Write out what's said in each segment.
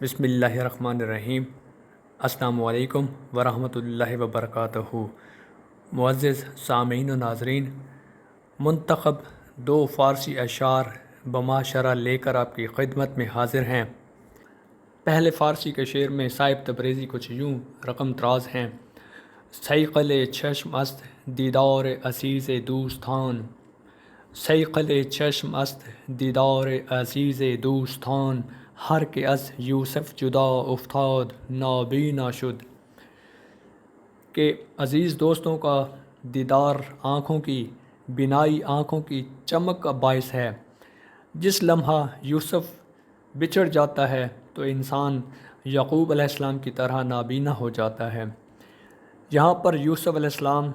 بسم اللہ الرحمن الرحیم۔ السلام علیکم ورحمۃ اللہ وبرکاتہ۔ معزز سامعین و ناظرین، منتخب 2 فارسی اشعار بماشرہ لے کر آپ کی خدمت میں حاضر ہیں۔ پہلے فارسی کے شعر میں صاحب تبریزی کچھ یوں رقم طراز ہیں: صیقل چشم است دیدار عزیز دوستان، صیقل چشم است دیدار عزیز دوستان، ہر که از یوسف جدا افتاد نابینا شد۔ کہ عزیز دوستوں کا دیدار آنکھوں کی بینائی، آنکھوں کی چمک کا باعث ہے۔ جس لمحہ یوسف بچھڑ جاتا ہے تو انسان یعقوب علیہ السلام کی طرح نابینا ہو جاتا ہے۔ یہاں پر یوسف علیہ السلام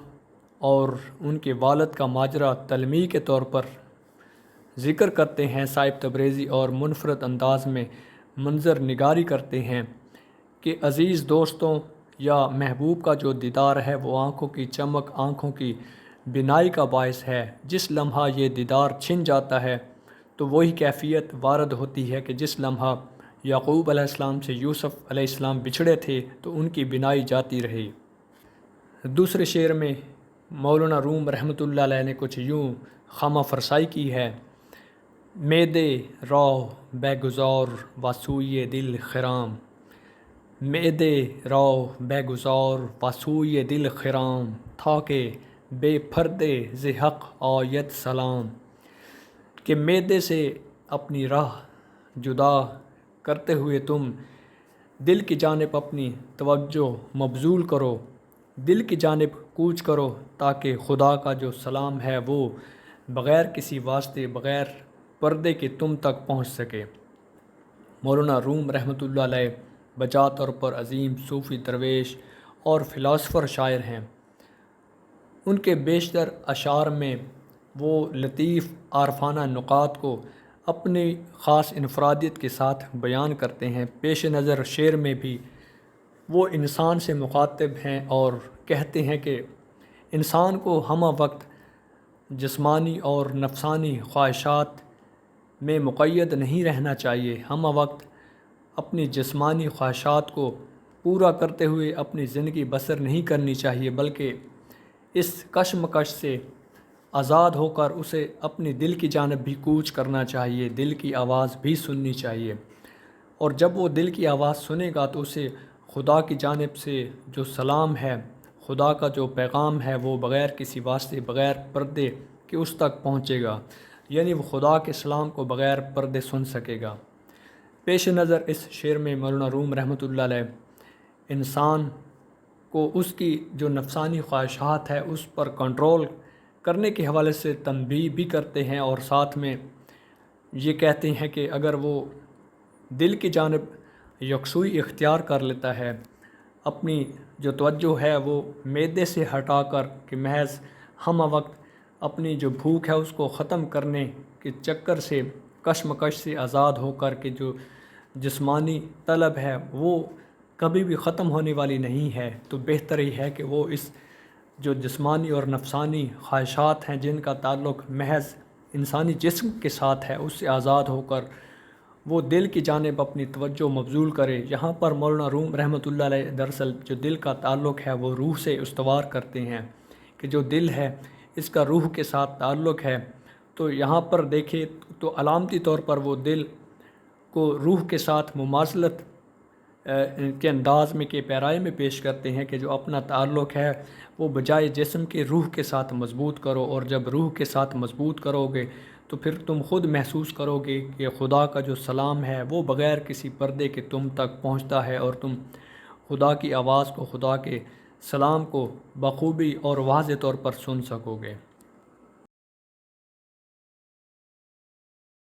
اور ان کے والد کا ماجرا تلمیح کے طور پر ذکر کرتے ہیں صاحب تبریزی، اور منفرد انداز میں منظر نگاری کرتے ہیں کہ عزیز دوستوں یا محبوب کا جو دیدار ہے وہ آنکھوں کی چمک، آنکھوں کی بینائی کا باعث ہے۔ جس لمحہ یہ دیدار چھن جاتا ہے تو وہی کیفیت وارد ہوتی ہے کہ جس لمحہ یعقوب علیہ السلام سے یوسف علیہ السلام بچھڑے تھے تو ان کی بینائی جاتی رہی۔ دوسرے شعر میں مولانا روم رحمۃ اللہ علیہ نے کچھ یوں خامہ فرسائی کی ہے: میدِ راہ بے گذار و سوئے دل خرام، میدِ راہ بے گذار و سوئے دل خرام، تھا کہ بے پردے ز حق آید سلام۔ کہ میدے سے اپنی راہ جدا کرتے ہوئے تم دل کی جانب اپنی توجہ مبذول کرو، دل کی جانب کوچ کرو، تاکہ خدا کا جو سلام ہے وہ بغیر کسی واسطے، بغیر پردے کے تم تک پہنچ سکے۔ مولانا روم رحمۃ اللہ علیہ بجا طور پر عظیم صوفی درویش اور فلاسفر شاعر ہیں۔ ان کے بیشتر اشعار میں وہ لطیف عارفانہ نکات کو اپنی خاص انفرادیت کے ساتھ بیان کرتے ہیں۔ پیش نظر شعر میں بھی وہ انسان سے مخاطب ہیں اور کہتے ہیں کہ انسان کو ہمہ وقت جسمانی اور نفسانی خواہشات میں مقید نہیں رہنا چاہیے، ہمہ وقت اپنی جسمانی خواہشات کو پورا کرتے ہوئے اپنی زندگی بسر نہیں کرنی چاہیے، بلکہ اس کشمکش سے آزاد ہو کر اسے اپنی دل کی جانب بھی کوچ کرنا چاہیے، دل کی آواز بھی سننی چاہیے۔ اور جب وہ دل کی آواز سنے گا تو اسے خدا کی جانب سے جو سلام ہے، خدا کا جو پیغام ہے، وہ بغیر کسی واسطے، بغیر پردے کہ اس تک پہنچے گا، یعنی وہ خدا کے سلام کو بغیر پردے سن سکے گا۔ پیش نظر اس شعر میں مولانا روم رحمۃ اللہ علیہ انسان کو اس کی جو نفسانی خواہشات ہے اس پر کنٹرول کرنے کے حوالے سے تنبیہ بھی کرتے ہیں، اور ساتھ میں یہ کہتے ہیں کہ اگر وہ دل کی جانب یکسوئی اختیار کر لیتا ہے، اپنی جو توجہ ہے وہ معدے سے ہٹا کر کہ محض ہمہ وقت اپنی جو بھوک ہے اس کو ختم کرنے کے چکر سے، کشمکش سے آزاد ہو کر کے جو جسمانی طلب ہے وہ کبھی بھی ختم ہونے والی نہیں ہے، تو بہتر ہی ہے کہ وہ اس جو جسمانی اور نفسانی خواہشات ہیں جن کا تعلق محض انسانی جسم کے ساتھ ہے، اس سے آزاد ہو کر وہ دل کی جانب اپنی توجہ مبذول کرے۔ یہاں پر مولانا روم رحمۃ اللہ علیہ دراصل جو دل کا تعلق ہے وہ روح سے استوار کرتے ہیں، کہ جو دل ہے اس کا روح کے ساتھ تعلق ہے۔ تو یہاں پر دیکھیں تو علامتی طور پر وہ دل کو روح کے ساتھ مماثلت کے انداز میں، کے پیرائے میں پیش کرتے ہیں کہ جو اپنا تعلق ہے وہ بجائے جسم کے روح کے ساتھ مضبوط کرو، اور جب روح کے ساتھ مضبوط کرو گے تو پھر تم خود محسوس کرو گے کہ خدا کا جو سلام ہے وہ بغیر کسی پردے کے تم تک پہنچتا ہے، اور تم خدا کی آواز کو، خدا کے سلام کو بخوبی اور واضح طور پر سن سکو گے۔